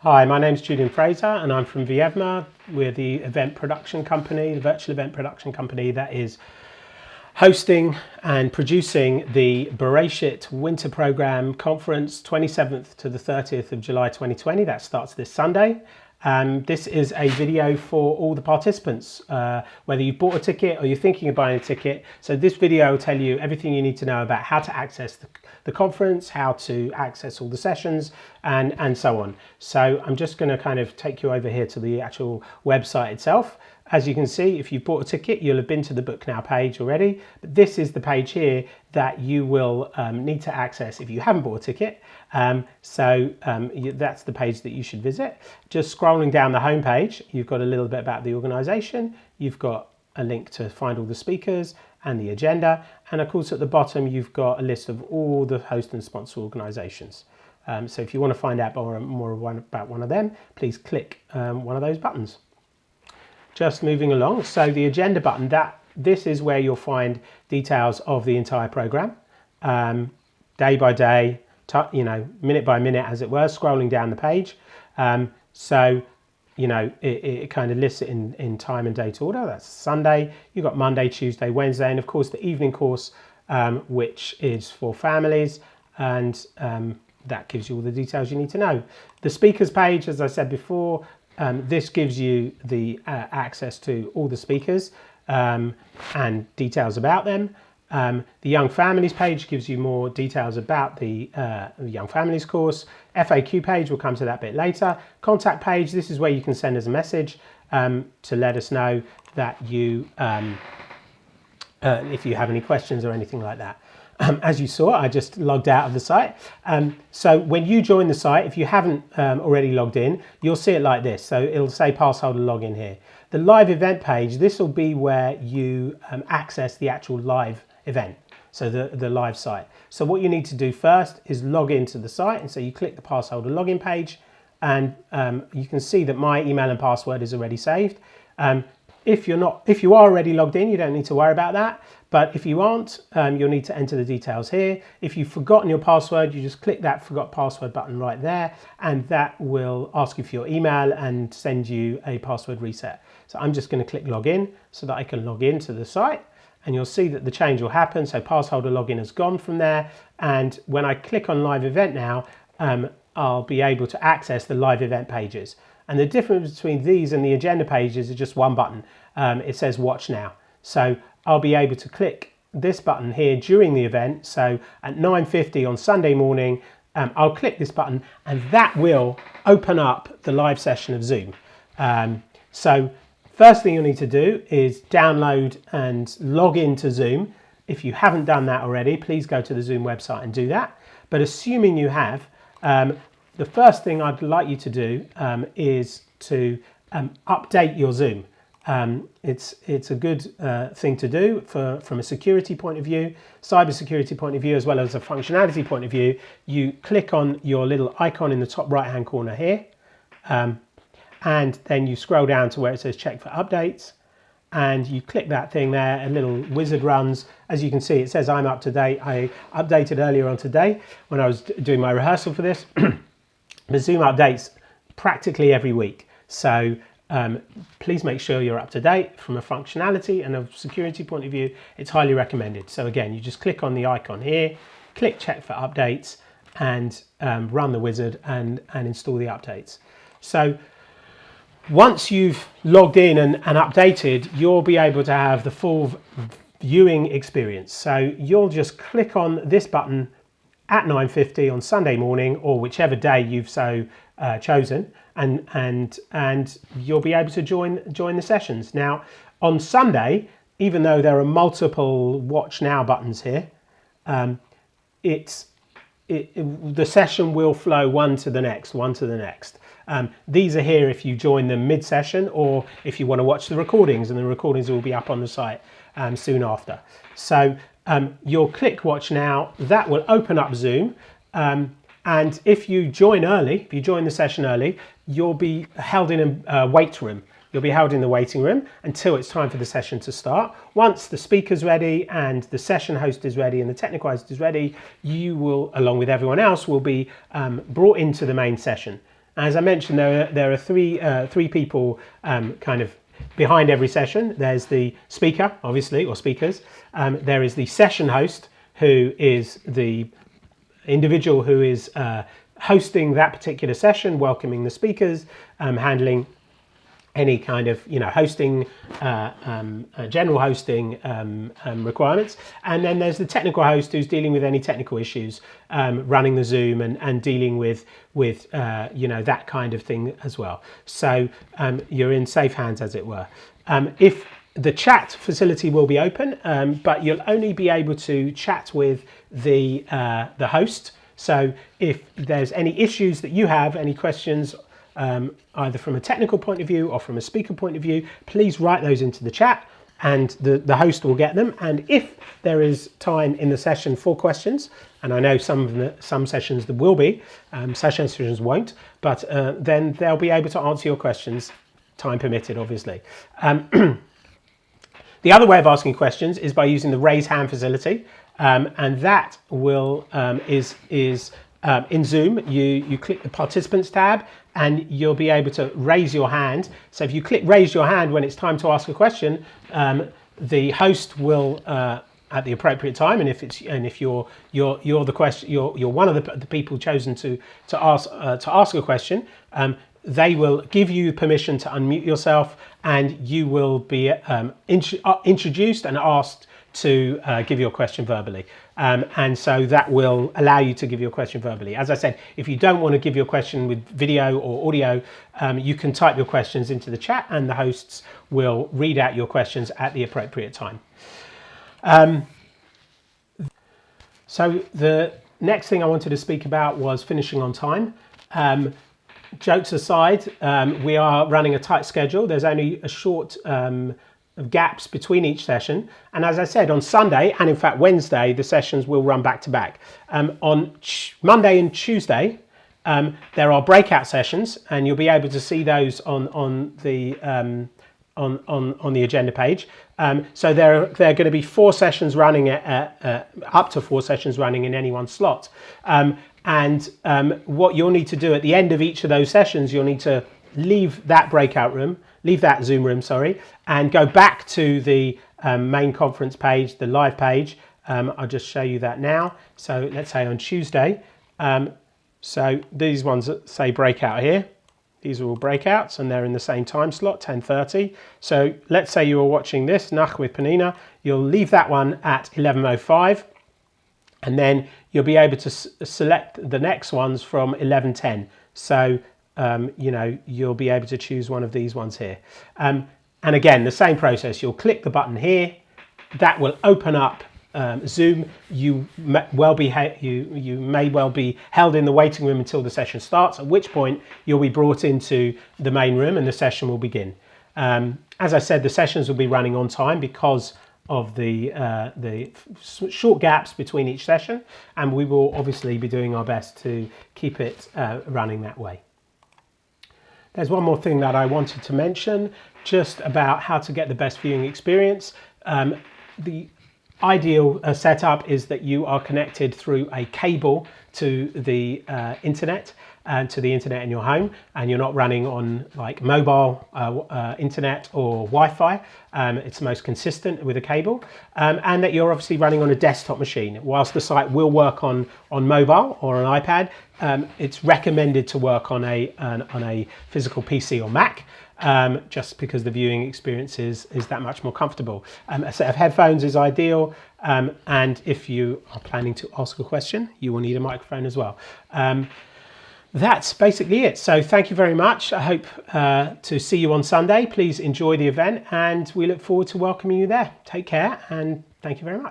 Hi, my name's Julian Fraser and I'm from Vievma. We're the event production company, the virtual event production company that is hosting and producing the Bereishit Winter Programme Conference 27th to the 30th of July 2020. That starts this Sunday. This is a video for all the participants, whether you've bought a ticket or you're thinking of buying a ticket. So this video will tell you everything you need to know about how to access the conference, how to access all the sessions and so on. So I'm just going to kind of take you over here to the actual website itself. As you can see, if you've bought a ticket, you'll have been to the Book Now page already. But this is the page here that you will need to access if you haven't bought a ticket. That's the page that you should visit. Just scrolling down the home page, you've got a little bit about the organisation. You've got a link to find all the speakers and the agenda. And of course, at the bottom, you've got a list of all the host and sponsor organisations. So if you want to find out more about one of them, please click one of those buttons. Just moving along, so the agenda button, this is where you'll find details of the entire program, day by day, minute by minute, as it were, scrolling down the page. It kind of lists it in time and date order. That's Sunday. You've got Monday, Tuesday, Wednesday, and of course the evening course, which is for families, and that gives you all the details you need to know. The speakers page, as I said before, this gives you the access to all the speakers and details about them. The Young Families page gives you more details about the Young Families course. FAQ page, we'll come to that bit later. Contact page, this is where you can send us a message to let us know that you, if you have any questions or anything like that. As you saw, I just logged out of the site. So when you join the site, if you haven't already logged in, you'll see it like this. So it'll say passholder login here. The live event page, this will be where you access the actual live event. So the live site. So what you need to do first is log into the site. And so you click the passholder login page and you can see that my email and password is already saved. If you are already logged in, you don't need to worry about that. But if you aren't, you'll need to enter the details here. If you've forgotten your password, you just click that forgot password button right there, and that will ask you for your email and send you a password reset. So I'm just going to click login so that I can log into the site, and you'll see that the change will happen. So passholder login has gone from there. And when I click on live event now, I'll be able to access the live event pages. And the difference between these and the agenda pages is just one button. It says watch now. So I'll be able to click this button here during the event. So at 9:50 on Sunday morning, I'll click this button and that will open up the live session of Zoom. So first thing you'll need to do is download and log into Zoom. If you haven't done that already, please go to the Zoom website and do that. But assuming you have, the first thing I'd like you to do is to update your Zoom. It's a good thing to do from a security point of view, cyber security point of view, as well as a functionality point of view. You click on your little icon in the top right hand corner here, and then you scroll down to where it says check for updates, and you click that thing there, a little wizard runs. As you can see, it says I'm up to date. I updated earlier on today when I was doing my rehearsal for this. The Zoom updates practically every week. So please make sure you're up to date from a functionality and a security point of view. It's highly recommended. So again, you just click on the icon here, click check for updates, and run the wizard and install the updates. So once you've logged in and updated, you'll be able to have the full viewing experience. So you'll just click on this button at 9:50 on Sunday morning, or whichever day you've so chosen, and you'll be able to join the sessions. Now on Sunday, even though there are multiple watch now buttons here, the session will flow one to the next. These are here if you join them mid-session, or if you want to watch the recordings, and the recordings will be up on the site soon after. So you'll click watch now, that will open up Zoom, and if you join the session early, you'll be held in a wait room. You'll be held in the waiting room until it's time for the session to start. Once the speaker's ready and the session host is ready and the technical host is ready, you will, along with everyone else, will be brought into the main session. As I mentioned, there are three people kind of behind every session. There's the speaker, obviously, or speakers. There is the session host, who is the individual who is hosting that particular session, welcoming the speakers, handling any kind of hosting, general hosting requirements. And then there's the technical host, who's dealing with any technical issues, running the Zoom and dealing with that kind of thing as well. So you're in safe hands, as it were. If the chat facility will be open, but you'll only be able to chat with the host. So if there's any issues that you have, any questions, either from a technical point of view or from a speaker point of view, please write those into the chat and the host will get them. And if there is time in the session for questions, and I know some sessions there will be, sessions won't, but then they'll be able to answer your questions, time permitted, obviously. The other way of asking questions is by using the raise hand facility, and that will is in Zoom. You click the participants tab and you'll be able to raise your hand. So if you click raise your hand when it's time to ask a question, the host will at the appropriate time, and if you're the question, you're one of the people chosen to ask a question, they will give you permission to unmute yourself, and you will be introduced and asked to give your question verbally. And so that will allow you to give your question verbally. As I said, if you don't want to give your question with video or audio, you can type your questions into the chat and the hosts will read out your questions at the appropriate time. So the next thing I wanted to speak about was finishing on time. Jokes aside, we are running a tight schedule. There's only a short of gaps between each session, and as I said, on Sunday and in fact Wednesday, the sessions will run back to back. On Monday and Tuesday, there are breakout sessions, and you'll be able to see those on the agenda page. So there are going to be 4 sessions running up to 4 sessions running in any one slot. And what you'll need to do at the end of each of those sessions, you'll need to leave that Zoom room, and go back to the main conference page, the live page. I'll just show you that now. So let's say on Tuesday, so these ones that say breakout here, these are all breakouts and they're in the same time slot, 10:30. So let's say you were watching this, Nach with Panina, you'll leave that one at 11:05. And then you'll be able to select the next ones from 11:10. So, you'll be able to choose one of these ones here. And again, the same process. You'll click the button here. That will open up Zoom. You may well be held in the waiting room until the session starts, at which point you'll be brought into the main room and the session will begin. As I said, the sessions will be running on time because of the short gaps between each session, and we will obviously be doing our best to keep it running that way. There's one more thing that I wanted to mention, just about how to get the best viewing experience. The ideal setup is that you are connected through a cable to the internet, and to the internet in your home, and you're not running on like mobile internet or Wi-Fi. It's most consistent with a cable, and that you're obviously running on a desktop machine. Whilst the site will work on mobile or an iPad, it's recommended to work on a physical PC or Mac, just because the viewing experience is that much more comfortable. A set of headphones is ideal, and if you are planning to ask a question, you will need a microphone as well. That's basically it. So thank you very much. I hope to see you on Sunday. Please enjoy the event, and we look forward to welcoming you there. Take care, and thank you very much.